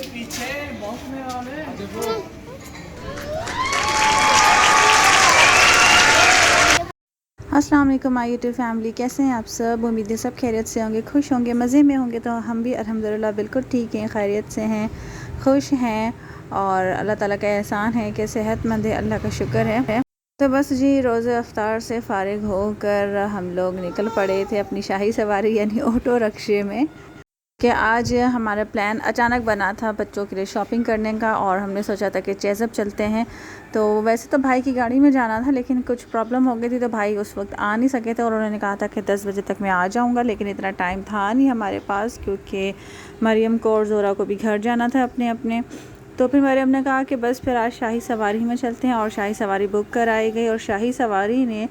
पीछे बॉक्स में वाले देखो। अस्सलाम वालेकुम माय यूट्यूब फैमिली, कैसे हैं आप सब। उम्मीद है सब खैरियत से होंगे, खुश होंगे, मज़े में होंगे। तो हम भी अल्हम्दुलिल्लाह बिल्कुल ठीक हैं, खैरियत से हैं, खुश हैं और अल्लाह ताला का एहसान है कि सेहतमंद है, अल्लाह का शुक्र है। तो बस जी रोज़े अफ्तार से फ़ारिग होकर हम लोग निकल पड़े थे अपनी शाही सवारी यानी ऑटो रिक्शे में कि आज हमारा प्लान अचानक बना था बच्चों के लिए शॉपिंग करने का, और हमने सोचा था कि चेज़अप चलते हैं। तो वैसे तो भाई की गाड़ी में जाना था, लेकिन कुछ प्रॉब्लम हो गई थी तो भाई उस वक्त आ नहीं सके थे, और उन्होंने कहा था कि 10 बजे तक मैं आ जाऊंगा, लेकिन इतना टाइम था नहीं हमारे पास क्योंकि मरियम को और ज़ोरा को भी घर जाना था अपने अपने। तो फिर मरियम ने कहा कि बस फिर आज शाही सवारी में चलते हैं, और शाही सवारी बुक कराई गई। और शाही सवारी ने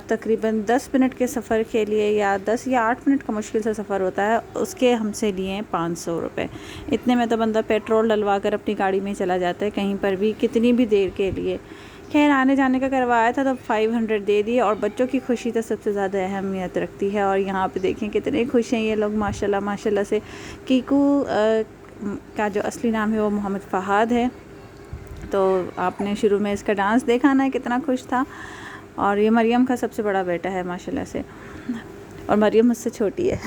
तकरीबन 10 मिनट के सफ़र के लिए, या 10 या 8 मिनट का मुश्किल से सफ़र होता है, उसके हमसे लिए हैं 500 रुपये। इतने में तो बंदा पेट्रोल डलवा कर अपनी गाड़ी में चला जाता है कहीं पर भी, कितनी भी देर के लिए। खैर आने जाने का करवाया था तो 500 दे दिए, और बच्चों की खुशी तो सबसे ज़्यादा अहमियत रखती है। और यहाँ पे देखें कितने खुश हैं ये लोग माशाल्लाह माशाल्लाह से। कीकू का जो असली नाम है वो मोहम्मद फ़हाद है। तो आपने शुरू में इसका डांस देखा ना, कितना खुश था। और ये मरियम का सबसे बड़ा बेटा है माशाल्लाह से, और मरियम मुझसे छोटी है।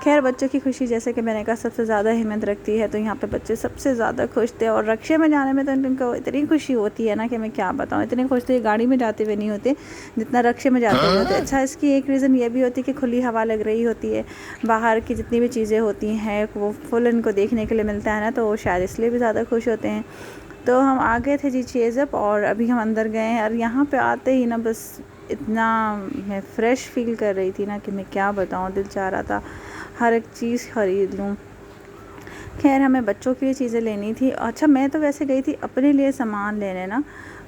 खैर बच्चों की खुशी जैसे कि मैंने कहा सबसे ज़्यादा अहमियत रखती है, तो यहाँ पे बच्चे सबसे ज़्यादा खुश थे। और रक्शे में जाने में तो इनको इतनी खुशी होती है ना कि मैं क्या बताऊँ, इतने खुश थे गाड़ी में जाते हुए नहीं होते जितना रक्शे में जाते हुए होते। अच्छा इसकी एक रीज़न ये भी होती है कि खुली हवा लग रही होती है, बाहर की जितनी भी चीज़ें होती हैं वो फुल इनको देखने के लिए मिलता है ना, तो वो शायद इसलिए भी ज़्यादा खुश होते हैं। तो हम आ गए थे जी चेज़अप, और अभी हम अंदर गए हैं। और यहाँ पे आते ही ना बस इतना मैं फ़्रेश फ़ील कर रही थी ना कि मैं क्या बताऊँ, दिल चाह रहा था हर एक चीज़ ख़रीद लूँ। खैर हमें बच्चों के लिए चीज़ें लेनी थी। अच्छा मैं तो वैसे गई थी अपने लिए सामान लेने ना,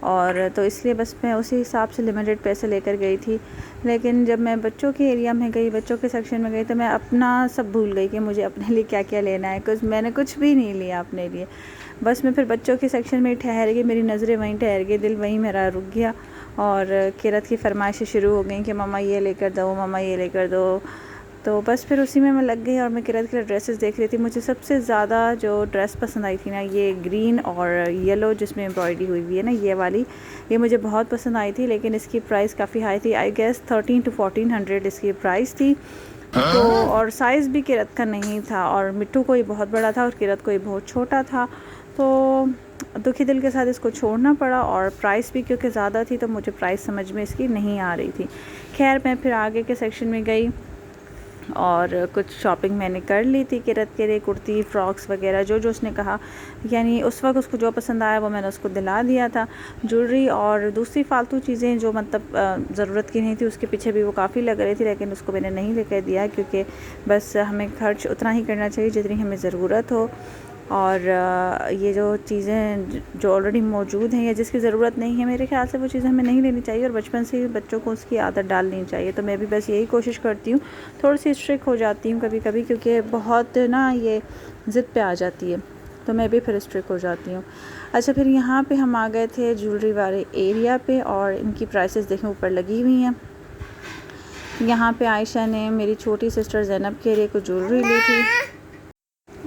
और तो इसलिए बस मैं उसी हिसाब से लिमिटेड पैसे लेकर गई थी। लेकिन जब मैं बच्चों के एरिया में गई, बच्चों के सेक्शन में गई, तो मैं अपना सब भूल गई कि मुझे अपने लिए क्या क्या लेना है। मैंने कुछ भी नहीं लिया अपने लिए। बस मैं फिर बच्चों के सेक्शन में ठहर गई, मेरी नज़रें वहीं ठहर गई, दिल वहीं मेरा रुक गया। और किरत की फरमाइशें शुरू हो गई कि मम्मा ये लेकर दो, मम्मा ये लेकर दो। तो बस फिर उसी में मैं लग गई, और मैं किरत के ड्रेसेस देख रही थी। मुझे सबसे ज़्यादा जो ड्रेस पसंद आई थी ना, ये ग्रीन और येलो जिसमें एम्ब्रॉयडरी हुई हुई है ना, ये वाली, ये मुझे बहुत पसंद आई थी। लेकिन इसकी प्राइस काफ़ी हाई थी, आई गेस 1300 to 1400 इसकी प्राइस थी। तो और साइज़ भी किरत का नहीं था, और मिट्टू को ये बहुत बड़ा था और किरत को ये बहुत छोटा था। तो दुखी दिल के साथ इसको छोड़ना पड़ा, और प्राइस भी क्योंकि ज़्यादा थी तो मुझे प्राइस समझ में इसकी नहीं आ रही थी। खैर मैं फिर आगे के सेक्शन में गई और कुछ शॉपिंग मैंने कर ली थी किरत के लिए, कुर्ती फ्रॉक्स वगैरह जो जो उसने कहा, यानी उस वक्त उसको जो पसंद आया वो मैंने उसको दिला दिया था। ज्वेलरी और दूसरी फालतू चीज़ें जो मतलब ज़रूरत की नहीं थी, उसके पीछे भी वो काफ़ी लग रही थी, लेकिन उसको मैंने नहीं लेकर दिया क्योंकि बस हमें खर्च उतना ही करना चाहिए जितनी हमें ज़रूरत हो। और ये जो चीज़ें जो ऑलरेडी मौजूद हैं या जिसकी ज़रूरत नहीं है, मेरे ख्याल से वो चीज़ें हमें नहीं लेनी चाहिए, और बचपन से ही बच्चों को उसकी आदत डालनी चाहिए। तो मैं भी बस यही कोशिश करती हूँ, थोड़ी सी स्ट्रिक्ट हो जाती हूँ कभी कभी, क्योंकि बहुत ना ये ज़िद पे आ जाती है, तो मैं भी फिर स्ट्रिक्ट हो जाती हूँ। अच्छा फिर यहाँ पे हम आ गए थे ज्वेलरी वाले एरिया पे, और इनकी प्राइसेस देखें ऊपर लगी हुई हैं। यहाँ पे आयशा ने मेरी छोटी सिस्टर ज़ैनब के लिए कुछ ज्वेलरी ली थी,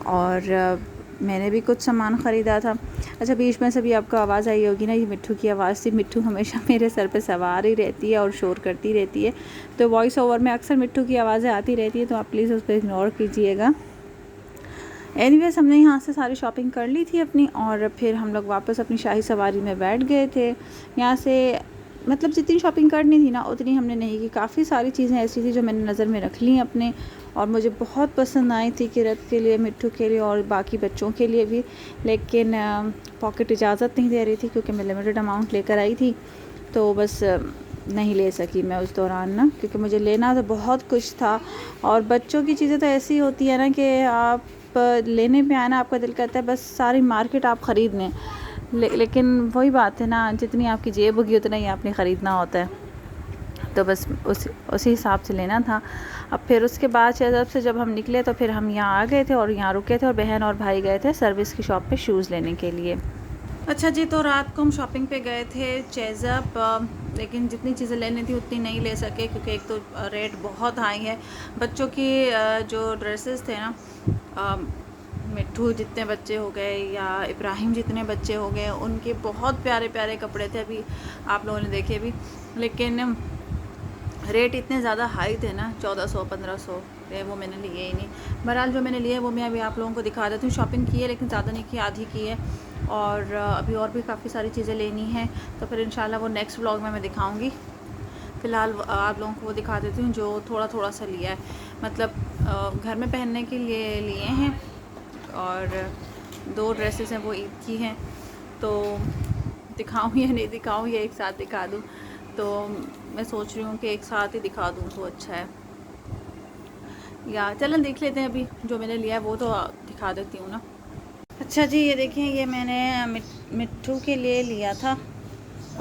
और मैंने भी कुछ सामान ख़रीदा था। अच्छा बीच में से भी आपको आवाज़ आई होगी ना, ये मिट्ठू की आवाज़ थी। मिट्ठू हमेशा मेरे सर पे सवार ही रहती है और शोर करती रहती है, तो वॉइस ओवर में अक्सर मिट्ठू की आवाज़ें आती रहती है, तो आप प्लीज़ उस पर इग्नोर कीजिएगा। एनीवेज़ हमने यहाँ से सारी शॉपिंग कर ली थी अपनी, और फिर हम लोग वापस अपनी शाही सवारी में बैठ गए थे। यहाँ से मतलब जितनी शॉपिंग करनी थी ना उतनी हमने नहीं की। काफ़ी सारी चीज़ें ऐसी थी जो मैंने नज़र में रख ली अपने, और मुझे बहुत पसंद आई थी किरत के लिए, मिट्ठू के लिए और बाकी बच्चों के लिए भी। लेकिन पॉकेट इजाज़त नहीं दे रही थी क्योंकि मैं लिमिटेड अमाउंट लेकर आई थी, तो बस नहीं ले सकी मैं उस दौरान ना, क्योंकि मुझे लेना तो बहुत कुछ था। और बच्चों की चीज़ें तो ऐसी होती है ना कि आप लेने पे आना आपका दिल करता है बस सारी मार्केट आप ख़रीद लें, लेकिन वही बात है ना, जितनी आपकी जेब होगी उतना ही आपने ख़रीदना होता है। तो बस उसी हिसाब से लेना था। अब फिर उसके बाद शेज़ब से जब हम निकले तो फिर हम यहाँ आ गए थे और यहाँ रुके थे, और बहन और भाई गए थे सर्विस की शॉप पे शूज़ लेने के लिए। अच्छा जी, तो रात को हम शॉपिंग पे गए थे चेज़अप। लेकिन जितनी चीज़ें लेनी थी उतनी नहीं ले सके, क्योंकि एक तो रेट बहुत हाई है। बच्चों की जो ड्रेसेस थे ना, मिट्ठू जितने बच्चे हो गए या इब्राहिम जितने बच्चे हो गए, उनके बहुत प्यारे प्यारे कपड़े थे, अभी आप लोगों ने देखे भी, लेकिन रेट इतने ज़्यादा हाई थे ना, 1400-1500, वो मैंने लिए ही नहीं। बहरहाल जो मैंने लिए वो मैं अभी आप लोगों को दिखा देती हूँ। शॉपिंग की है लेकिन ज़्यादा नहीं की, आधी की है, और अभी और भी काफ़ी सारी चीज़ें लेनी हैं, तो फिर इंशाल्लाह वो नेक्स्ट व्लॉग में मैं दिखाऊँगी। फ़िलहाल आप लोगों को वो दिखा देती हूँ जो थोड़ा थोड़ा सा लिया है, मतलब घर में पहनने के लिए हैं, और 2 ड्रेसेस हैं वो ईद की हैं, तो दिखाऊँ या नहीं दिखाऊँ, या एक साथ दिखा दूँ, तो मैं सोच रही हूँ कि एक साथ ही दिखा दूँ तो अच्छा है। या चलन देख लेते हैं, अभी जो मैंने लिया है वो तो दिखा देती हूँ ना। अच्छा जी, ये देखें, ये मैंने मिट्ठू के लिए लिया था,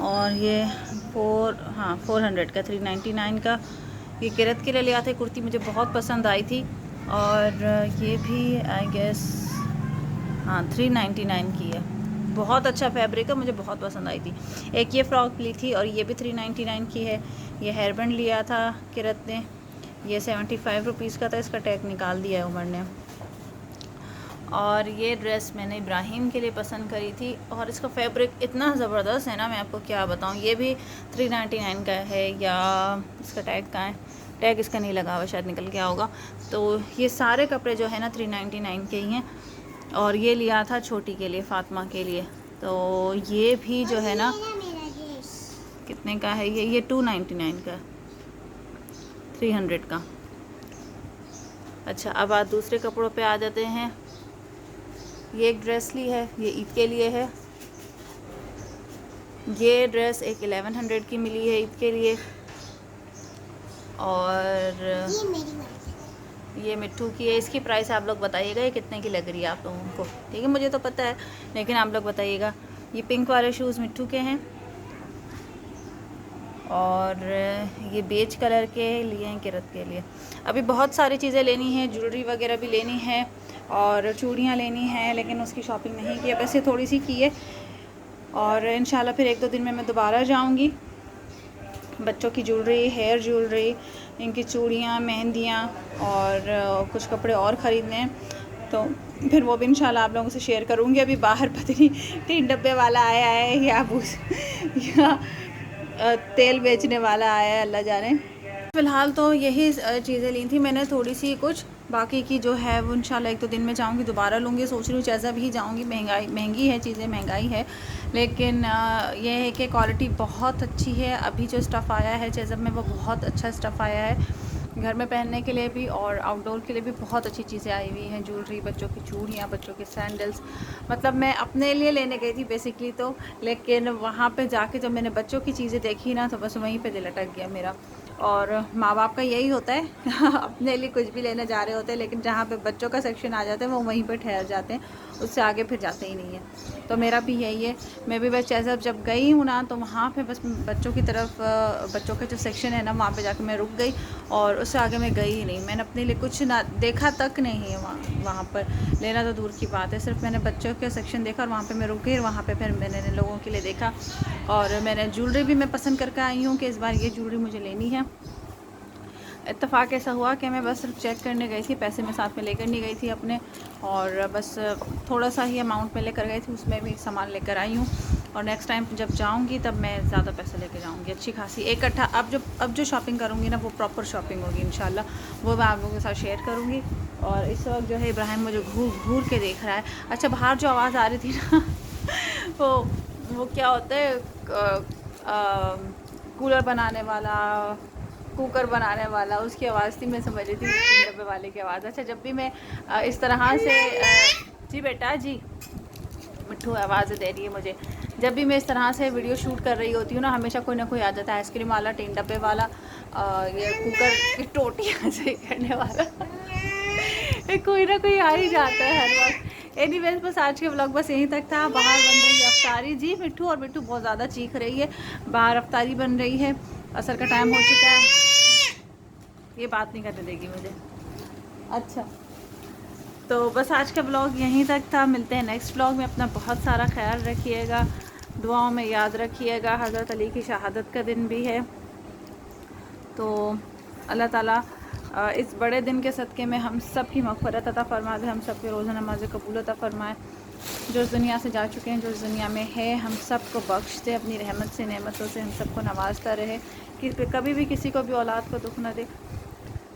और ये 400 का, 399 का। ये किरत के लिए लिया था, कुर्ती मुझे बहुत पसंद आई थी, और ये भी आई गेस 399 की है। बहुत अच्छा फैब्रिक है, मुझे बहुत पसंद आई थी। एक ये फ़्रॉक ली थी और ये भी 399 की है। ये हेयर बैंड लिया था किरत ने, ये 75 रुपीज़ का था, इसका टैग निकाल दिया है उमर ने। और ये ड्रेस मैंने इब्राहिम के लिए पसंद करी थी, और इसका फैब्रिक इतना ज़बरदस्त है ना, मैं आपको क्या बताऊँ। ये भी 399 का है, या इसका टैग कहाँ है, टैग इसका नहीं लगा हुआ, शायद निकल गया होगा। तो ये सारे कपड़े जो है ना 399 के ही हैं। और ये लिया था छोटी के लिए, फ़ातिमा के लिए, तो ये भी जो है ना, कितने का है ये 299 का, 300 का। अच्छा, अब आप दूसरे कपड़ों पे आ जाते हैं। ये एक ड्रेस ली है, ये ईद के लिए है। ये ड्रेस एक 1100 की मिली है ईद के लिए, और ये मिट्ठू की है। इसकी प्राइस आप लोग बताइएगा ये कितने की लग रही है आप लोगों को, ठीक है, मुझे तो पता है लेकिन आप लोग बताइएगा। ये पिंक वाले शूज़ मिट्ठू के हैं, और ये बेज कलर के लिए हैं किरत के लिए। अभी बहुत सारी चीज़ें लेनी है, ज्वेलरी वगैरह भी लेनी है, और चूड़ियाँ लेनी हैं, लेकिन उसकी शॉपिंग नहीं की है, वैसे थोड़ी सी की है, और इंशाल्लाह फिर 1-2 दिन में मैं दोबारा जाऊंगी। बच्चों की ज्वेलरी, हेयर ज्वेलरी, इनकी चूड़ियाँ, मेहंदियाँ, और कुछ कपड़े और ख़रीदने हैं, तो फिर वो भी इंशाल्लाह आप लोगों से शेयर करूँगी। अभी बाहर पता नहीं 3 डब्बे वाला आया है, या तेल बेचने वाला आया है, अल्लाह जाने। फ़िलहाल तो यही चीज़ें ली थी मैंने, थोड़ी सी कुछ, बाकी की जो है वो इंशाल्लाह 1-2 दिन में जाऊंगी, दोबारा लूँगी। सोच रही हूँ जैसा भी जाऊँगी, महंगी है चीज़ें, महंगाई है, लेकिन ये है कि क्वालिटी बहुत अच्छी है। अभी जो स्टफ़ आया है चेज़ब में, वो बहुत अच्छा स्टफ़ आया है, घर में पहनने के लिए भी और आउटडोर के लिए भी बहुत अच्छी चीज़ें आई हुई हैं। ज्वेलरी, बच्चों की चूड़ियाँ, बच्चों के सैंडल्स, मतलब मैं अपने लिए लेने गई थी बेसिकली तो, लेकिन वहाँ पे जाके जब मैंने बच्चों की चीज़ें देखी ना, तो बस वहीं पे दिल अटक गया मेरा। और माँ बाप का यही होता है अपने लिए कुछ भी लेने जा रहे होते हैं, लेकिन जहाँ पे बच्चों का सेक्शन आ जाता है वो वहीं पर ठहर जाते हैं, उससे आगे फिर जाते ही नहीं है। तो मेरा भी यही है, मैं भी बस जब गई हूँ ना, तो वहाँ पे बस बच्चों की तरफ, बच्चों का जो सेक्शन है ना, वहाँ पे जाकर मैं रुक गई, और उससे आगे मैं गई ही नहीं। मैंने अपने लिए कुछ ना देखा तक नहीं है वहाँ पर, लेना तो दूर की बात है। सिर्फ मैंने बच्चों का सेक्शन देखा और वहाँ पर मैं रुक गई, और वहाँ पर फिर मैंने लोगों के लिए देखा। और मैंने ज्वेलरी भी मैं पसंद करके आई हूँ कि इस बार ये ज्वेलरी मुझे लेनी है। इत्तेफाक ऐसा हुआ कि मैं बस सिर्फ चेक करने गई थी, पैसे मैं साथ में लेकर नहीं गई थी अपने, और बस थोड़ा सा ही अमाउंट में लेकर गई थी, उसमें भी सामान लेकर आई हूँ। और नेक्स्ट टाइम जब जाऊँगी तब मैं ज़्यादा पैसे लेकर जाऊँगी, अच्छी खासी इकट्ठा। अब जो शॉपिंग करूँगी ना, वो प्रॉपर शॉपिंग होगी इंशाल्लाह, वो मैं आप लोगों के साथ शेयर करूँगी। और इस वक्त जो है इब्राहिम मुझे घूर के देख रहा है। अच्छा, बाहर जो आवाज़ आ रही थी ना वो क्या होता है, कूलर बनाने वाला, कुकर बनाने वाला, उसकी आवाज़ थी, मैं समझ रही थी 3 डब्बे वाले की आवाज़। अच्छा, जब भी मैं इस तरह से जी बेटा जी, मिट्ठू आवाज़ दे रही है मुझे, जब भी मैं इस तरह से वीडियो शूट कर रही होती हूँ ना, हमेशा कोई ना कोई आ जाता है, आइसक्रीम वाला, 3 डब्बे वाला, ये कुकर की टोटियाँ सही करने वाला कोई ना कोई आ ही जाता है हर वक्त। एनीवेज, बस आज के व्लॉग बस यहीं तक था। बाहर बन रही है अफ्तारी जी, मिट्ठू, और मिट्ठू बहुत ज़्यादा चीख रही है, बाहर अफ्तारी बन रही है, असर का टाइम हो चुका है। ये बात नहीं करने देगी मुझे। अच्छा, तो बस आज का ब्लॉग यहीं तक था, मिलते हैं नेक्स्ट ब्लॉग में। अपना बहुत सारा ख्याल रखिएगा, दुआओं में याद रखिएगा। हज़रत अली की शहादत का दिन भी है, तो अल्लाह ताला इस बड़े दिन के सदक़े में हम सब की मग़फ़िरत अता फ़रमा दे, हम सब के रोज़ा नमाज़ कबूल अता फ़रमाए। जो इस दुनिया से जा चुके हैं, जो इस दुनिया में है, हम सब को बख्श दे, अपनी रहमत से, नेमतों से हम सबको नवाजता रहे कि कभी भी किसी को भी औलाद को दुख न दे,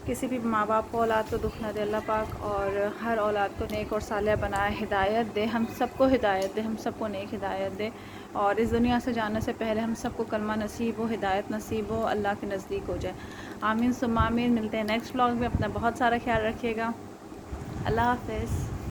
किसी भी माँ बाप को औलाद को दुख न दे अल्लाह पाक, और हर औलाद को नेक और सालिह बनाए, हिदायत दे, हम सबको हिदायत दे, हम सबको नेक हिदायत दे, और इस दुनिया से जाने से पहले हम सबको कलमा नसीब हो, हिदायत नसीब हो, अल्लाह के नज़दीक हो जाए। आमीन सुम्मा आमीन। मिलते हैं नेक्स्ट व्लॉग में। अपना बहुत सारा ख्याल रखिएगा। अल्लाह हाफ़िज़।